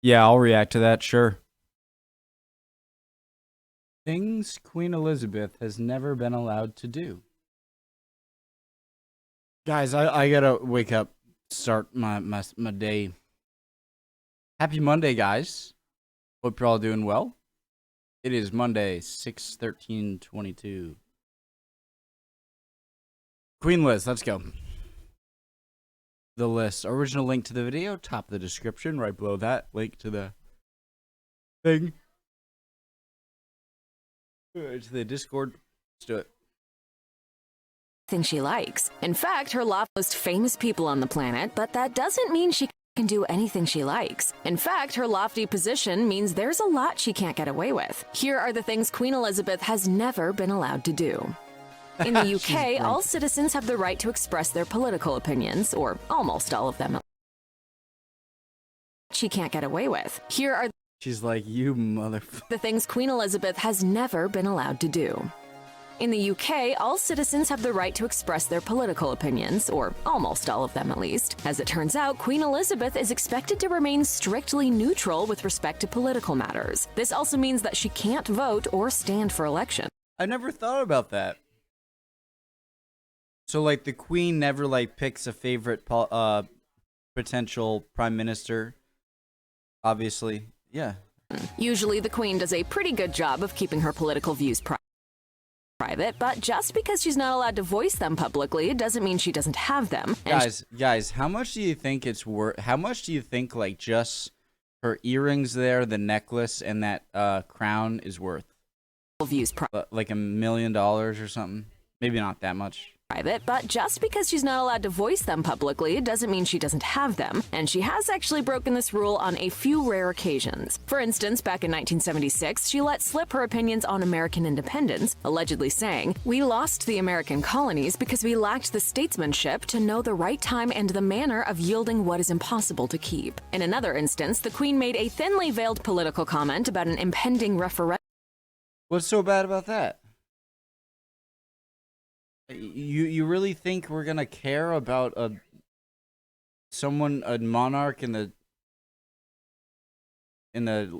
Yeah, I'll react to that, sure. Things Queen Elizabeth has never been allowed to do. Guys, I gotta wake up, start my day. Happy Monday, guys. Hope you're all doing well. It is Monday, 6/13/22. Queen Liz, let's go. The list. Original link to the video, top of the description, right below that. Link to the thing. To the Discord. Let's do it. Thing she likes. In fact, her most famous people on the planet, but that doesn't mean she can do anything she likes. In fact, her lofty position means there's a lot she can't get away with. Here are the things Queen Elizabeth has never been allowed to do. In the UK, all citizens have the right to express their political opinions, or almost all of them. She can't get away with. Here are She's like, you motherfucker. The things Queen Elizabeth has never been allowed to do. In the UK, all citizens have the right to express their political opinions, or almost all of them at least. As it turns out, Queen Elizabeth is expected to remain strictly neutral with respect to political matters. This also means that she can't vote or stand for election. I never thought about that. So, like, the Queen never, like, picks a favorite potential prime minister, obviously. Yeah. Usually, the Queen does a pretty good job of keeping her political views private, but just because she's not allowed to voice them publicly doesn't mean she doesn't have them. Guys, how much do you think it's worth? How much do you think, like, just her earrings there, the necklace, and that crown is worth? Views like $1 million or something? Maybe not that much. Private, but just because she's not allowed to voice them publicly doesn't mean she doesn't have them, and she has actually broken this rule on a few rare occasions. For instance, back in 1976, she let slip her opinions on American independence, allegedly saying, "We lost the American colonies because we lacked the statesmanship to know the right time and the manner of yielding what is impossible to keep." In another instance, the Queen made a thinly veiled political comment about an impending referendum. What's so bad about that? You really think we're gonna care about a monarch in the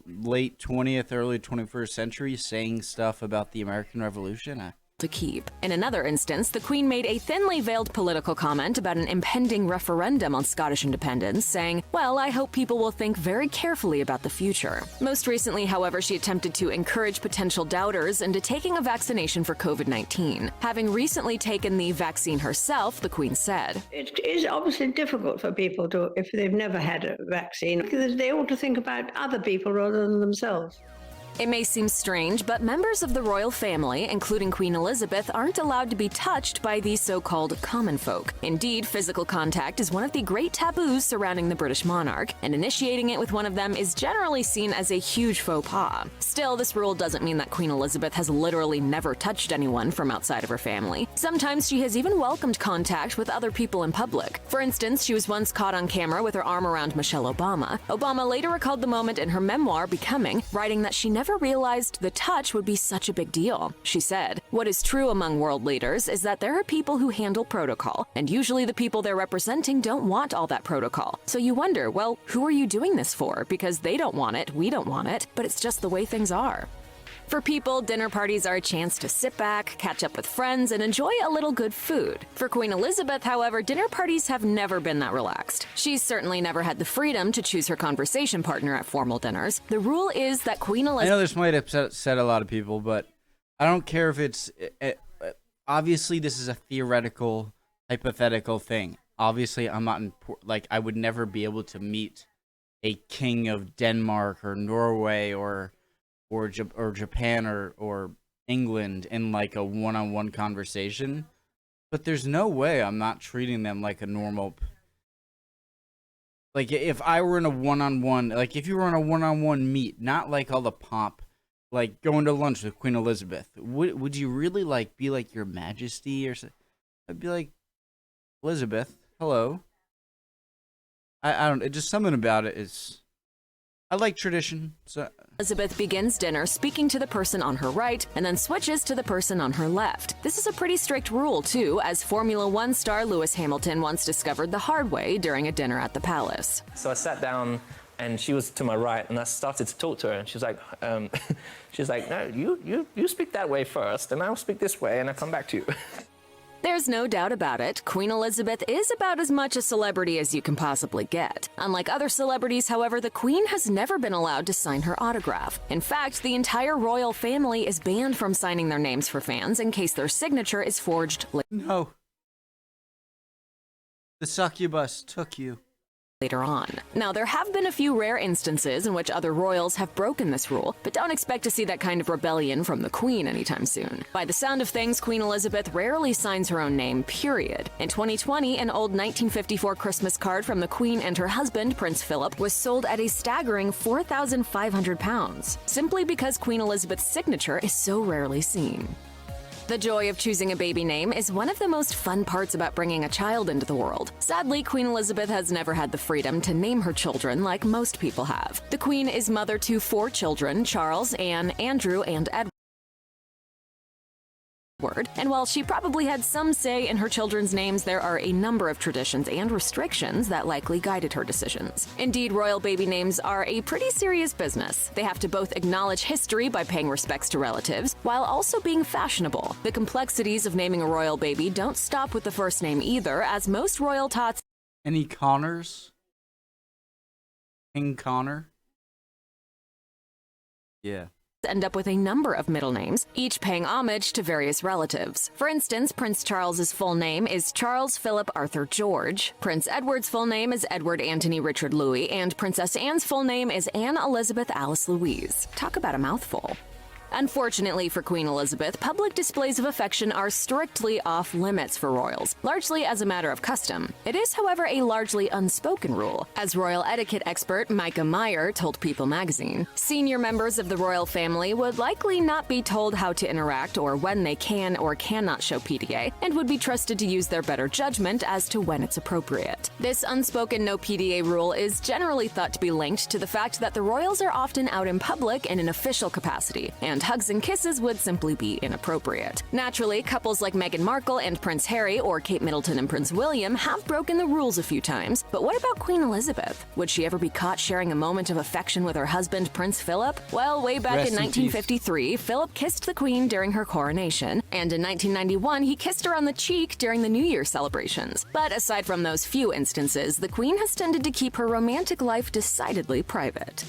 late 20th, early 21st century saying stuff about the American Revolution? To keep. In another instance, the Queen made a thinly veiled political comment about an impending referendum on Scottish independence, saying, "Well, I hope people will think very carefully about the future." Most recently, however, she attempted to encourage potential doubters into taking a vaccination for COVID-19. Having recently taken the vaccine herself, the Queen said, "It is obviously difficult for people to, if they've never had a vaccine, because they ought to think about other people rather than themselves. It may seem strange, but members of the royal family, including Queen Elizabeth, aren't allowed to be touched by the so-called common folk. Indeed, physical contact is one of the great taboos surrounding the British monarch, and initiating it with one of them is generally seen as a huge faux pas. Still, this rule doesn't mean that Queen Elizabeth has literally never touched anyone from outside of her family. Sometimes she has even welcomed contact with other people in public. For instance, she was once caught on camera with her arm around Michelle Obama. Obama later recalled the moment in her memoir, Becoming, writing that she never realized the touch would be such a big deal. She said, "What is true among world leaders is that there are people who handle protocol, and usually the people they're representing don't want all that protocol. So you wonder, well, who are you doing this for? Because they don't want it, we don't want it, but it's just the way things are." For people, dinner parties are a chance to sit back, catch up with friends, and enjoy a little good food. For Queen Elizabeth, however, dinner parties have never been that relaxed. She's certainly never had the freedom to choose her conversation partner at formal dinners. The rule is that Queen Elizabeth— I know this might upset a lot of people, but I don't care if it's... obviously, this is a theoretical, hypothetical thing. Obviously, I'm not... I would never be able to meet a king of Denmark or Norway or Japan or England in like a one-on-one conversation, but there's no way I'm not treating them like a normal. Like if I were in a one-on-one, like if you were in a one-on-one meet, not like all the pomp, like going to lunch with Queen Elizabeth, would you really like be like Your Majesty or something? I'd be like, Elizabeth, hello. I don't. Just something about it is. I like tradition, so... Elizabeth begins dinner speaking to the person on her right and then switches to the person on her left. This is a pretty strict rule, too, as Formula One star Lewis Hamilton once discovered the hard way during a dinner at the palace. So I sat down And she was to my right, and I started to talk to her, and she was like, no, you speak that way first, and I'll speak this way, and I'll come back to you. There's no doubt about it, Queen Elizabeth is about as much a celebrity as you can possibly get. Unlike other celebrities, however, the Queen has never been allowed to sign her autograph. In fact, the entire royal family is banned from signing their names for fans in case their signature is forged No. The succubus took you. later on. Now, there have been a few rare instances in which other royals have broken this rule, but don't expect to see that kind of rebellion from the Queen anytime soon. By the sound of things, Queen Elizabeth rarely signs her own name, period. In 2020, an old 1954 Christmas card from the Queen and her husband, Prince Philip, was sold at a staggering £4,500, simply because Queen Elizabeth's signature is so rarely seen. The joy of choosing a baby name is one of the most fun parts about bringing a child into the world. Sadly, Queen Elizabeth has never had the freedom to name her children like most people have. The Queen is mother to 4 children, Charles, Anne, Andrew, and Edward. And while she probably had some say in her children's names, there are a number of traditions and restrictions that likely guided her decisions. Indeed, royal baby names are a pretty serious business. They have to both acknowledge history by paying respects to relatives, while also being fashionable. The complexities of naming a royal baby don't stop with the first name either, as most royal tots Any Connors? King Connor? Yeah. end up with a number of middle names, each paying homage to various relatives. For instance, Prince Charles's full name is Charles Philip Arthur George. Prince Edward's full name is Edward Anthony Richard Louis, and Princess Anne's full name is Anne Elizabeth Alice Louise. Talk about a mouthful. Unfortunately for Queen Elizabeth, public displays of affection are strictly off limits for royals, largely as a matter of custom. It is, however, a largely unspoken rule. As royal etiquette expert Micah Meyer told People magazine, senior members of the royal family would likely not be told how to interact or when they can or cannot show PDA, and would be trusted to use their better judgment as to when it's appropriate. This unspoken no PDA rule is generally thought to be linked to the fact that the royals are often out in public in an official capacity, and hugs and kisses would simply be inappropriate. Naturally, couples like Meghan Markle and Prince Harry, or Kate Middleton and Prince William, have broken the rules a few times, but what about Queen Elizabeth? Would she ever be caught sharing a moment of affection with her husband, Prince Philip? Well, way back Rest in in 1953, Philip kissed the Queen during her coronation, and in 1991, he kissed her on the cheek during the New Year celebrations. But aside from those few instances, the Queen has tended to keep her romantic life decidedly private.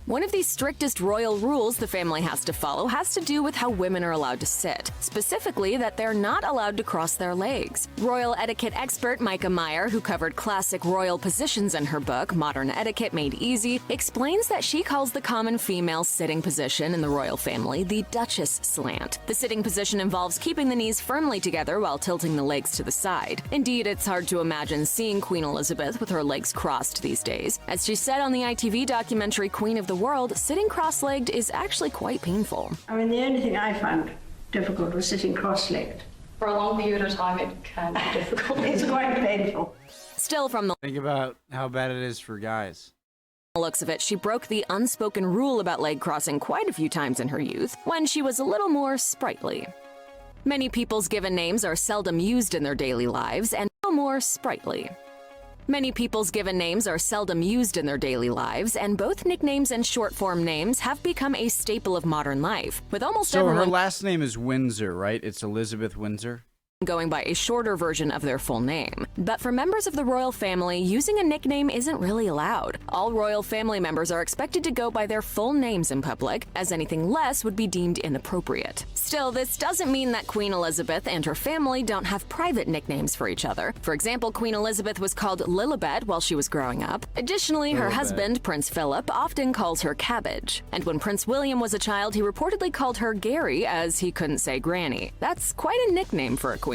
One of the strictest royal rules the family has to follow has to do with how women are allowed to sit, specifically that they're not allowed to cross their legs. Royal etiquette expert Micah Meyer, who covered classic royal positions in her book, Modern Etiquette Made Easy, explains that she calls the common female sitting position in the royal family the Duchess slant. The sitting position involves keeping the knees firmly together while tilting the legs to the side. Indeed, it's hard to imagine seeing Queen Elizabeth with her legs crossed these days. As she said on the ITV documentary Queen of the World, sitting cross-legged is actually quite painful. I mean, the only thing I found difficult was sitting cross-legged. For a long period of time, it can be difficult. It's quite painful. Still, from the Think about how bad it is for guys. looks of it, she broke the unspoken rule about leg crossing quite a few times in her youth, when she was a little more sprightly. Many people's given names are seldom used in their daily lives, and a little more sprightly. Many people's given names are seldom used in their daily lives, and both nicknames and short-form names have become a staple of modern life, with almost So her everyone last name is Windsor, right? It's Elizabeth Windsor? going by a shorter version of their full name. But for members of the royal family, using a nickname isn't really allowed. All royal family members are expected to go by their full names in public, as anything less would be deemed inappropriate. Still, this doesn't mean that Queen Elizabeth and her family don't have private nicknames for each other. For example, Queen Elizabeth was called Lilibet while she was growing up. Additionally, her Lilibet. husband, Prince Philip, often calls her Cabbage. And when Prince William was a child, he reportedly called her Gary, as he couldn't say Granny. That's quite a nickname for a queen.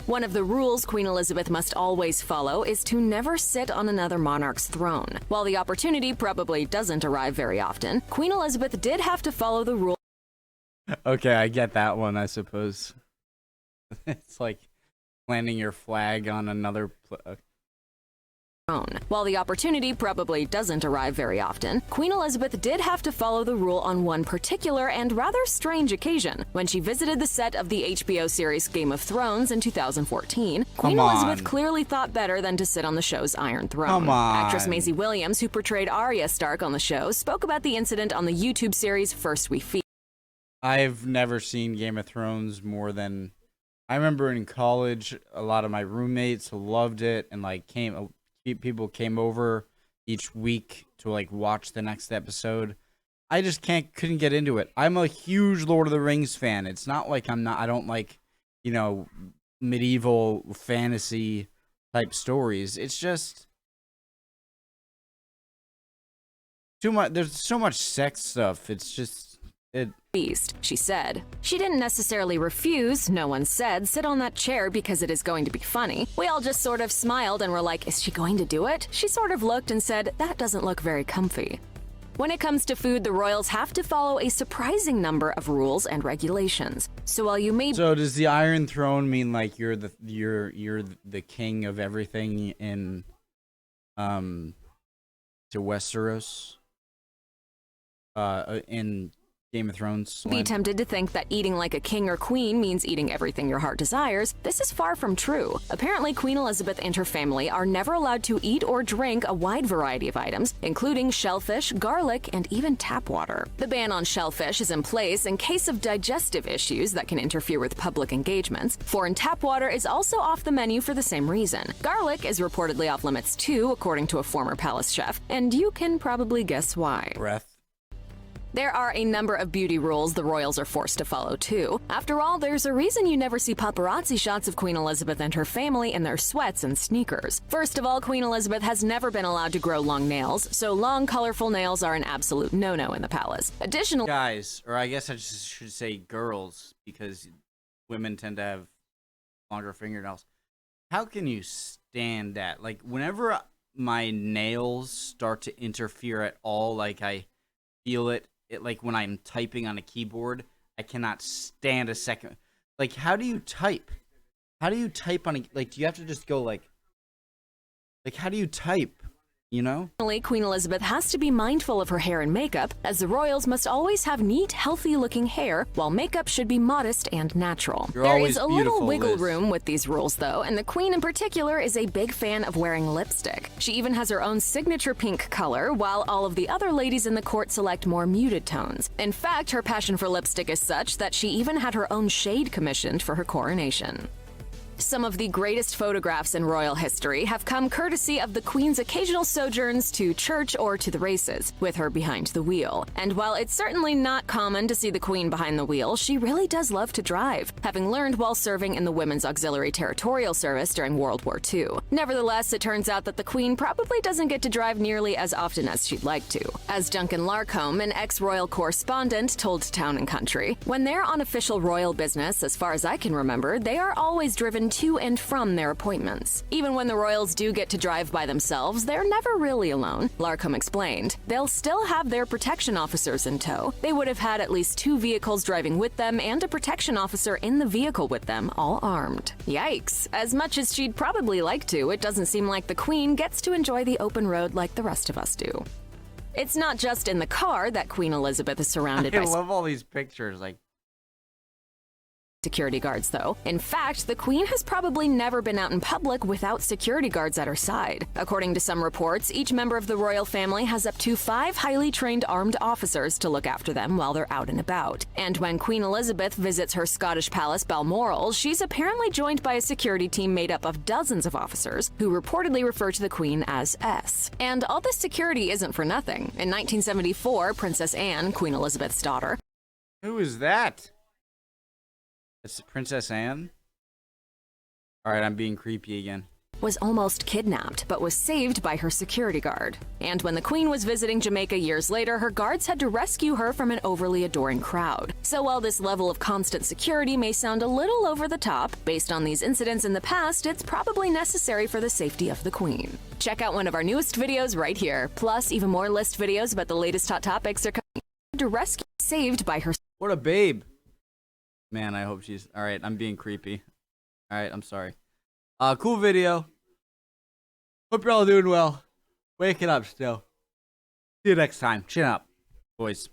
One of the rules Queen Elizabeth must always follow is to never sit on another monarch's throne. While the opportunity probably doesn't arrive very often, Queen Elizabeth did have to follow the rule Okay, I get that one, I suppose. It's like planting your flag on another... While the opportunity probably doesn't arrive very often, Queen Elizabeth did have to follow the rule on one particular and rather strange occasion when she visited the set of the HBO series Game of Thrones in 2014. Queen Elizabeth clearly thought better than to sit on the show's Iron Throne. Come on. Actress Maisie Williams, who portrayed Arya Stark on the show, spoke about the incident on the YouTube series First We Feast. I've never seen Game of Thrones more than I remember in college. A lot of my roommates loved it, and like people came over each week to like watch the next episode. I just couldn't get into it. I'm a huge Lord of the Rings fan. It's not like I don't like, medieval fantasy type stories. It's just too much. There's so much sex stuff. It's just Beast, she said. She didn't necessarily refuse, no one said, sit on that chair because it is going to be funny. We all just sort of smiled and were like, is she going to do it? She sort of looked and said, that doesn't look very comfy. When it comes to food, the royals have to follow a surprising number of rules and regulations. So while you may So does the Iron Throne mean like you're the king of everything in to Westeros? In Game of Thrones. Be tempted to think that eating like a king or queen means eating everything your heart desires. This is far from true. Apparently, Queen Elizabeth and her family are never allowed to eat or drink a wide variety of items, including shellfish, garlic, and even tap water. The ban on shellfish is in place in case of digestive issues that can interfere with public engagements. Foreign tap water is also off the menu for the same reason. Garlic is reportedly off limits too, according to a former palace chef, and you can probably guess why. Breath. There are a number of beauty rules the royals are forced to follow, too. After all, there's a reason you never see paparazzi shots of Queen Elizabeth and her family in their sweats and sneakers. First of all, Queen Elizabeth has never been allowed to grow long nails, so long, colorful nails are an absolute no-no in the palace. Additionally, Guys, or I guess I just should say girls, because women tend to have longer fingernails. How can you stand that? Like, whenever my nails start to interfere at all, like I feel it, like when I'm typing on a keyboard, I cannot stand a second. Like, how do you type? How do you type on a, like, do you have to just go like how do you type? Queen Elizabeth has to be mindful of her hair and makeup, as the royals must always have neat, healthy-looking hair, while makeup should be modest and natural. There is a little wiggle room with these rules, though, and the Queen in particular is a big fan of wearing lipstick. She even has her own signature pink color, while all of the other ladies in the court select more muted tones. In fact, her passion for lipstick is such that she even had her own shade commissioned for her coronation. Some of the greatest photographs in royal history have come courtesy of the Queen's occasional sojourns to church or to the races, with her behind the wheel. And while it's certainly not common to see the Queen behind the wheel, she really does love to drive, having learned while serving in the Women's Auxiliary Territorial Service during World War II. Nevertheless, it turns out that the Queen probably doesn't get to drive nearly as often as she'd like to. As Duncan Larcombe, an ex-royal correspondent, told Town & Country, when they're on official royal business, as far as I can remember, they are always driven to and from their appointments. Even when the royals do get to drive by themselves, they're never really alone. Larcombe explained, they'll still have their protection officers in tow. They would have had at least 2 vehicles driving with them and a protection officer in the vehicle with them, all armed. Yikes. As much as she'd probably like to, it doesn't seem like the Queen gets to enjoy the open road like the rest of us do. It's not just in the car that Queen Elizabeth is surrounded by I love all these pictures, like security guards, though. In fact, the Queen has probably never been out in public without security guards at her side. According to some reports, each member of the royal family has up to 5 highly trained armed officers to look after them while they're out and about. And when Queen Elizabeth visits her Scottish palace Balmoral, she's apparently joined by a security team made up of dozens of officers who reportedly refer to the Queen as S. And all this security isn't for nothing. In 1974, Princess Anne, Queen Elizabeth's daughter, who is that? It's Princess Anne? Alright, I'm being creepy again. Was almost kidnapped, but was saved by her security guard. And when the Queen was visiting Jamaica years later, her guards had to rescue her from an overly adoring crowd. So while this level of constant security may sound a little over the top, based on these incidents in the past, it's probably necessary for the safety of the Queen. Check out one of our newest videos right here. Plus, even more list videos about the latest hot topics are coming to rescue saved by her. What a babe. Man, I hope she's... Alright, I'm being creepy. Alright, I'm sorry. Cool video. Hope you're all doing well. Waking up still. See you next time. Chin up, boys.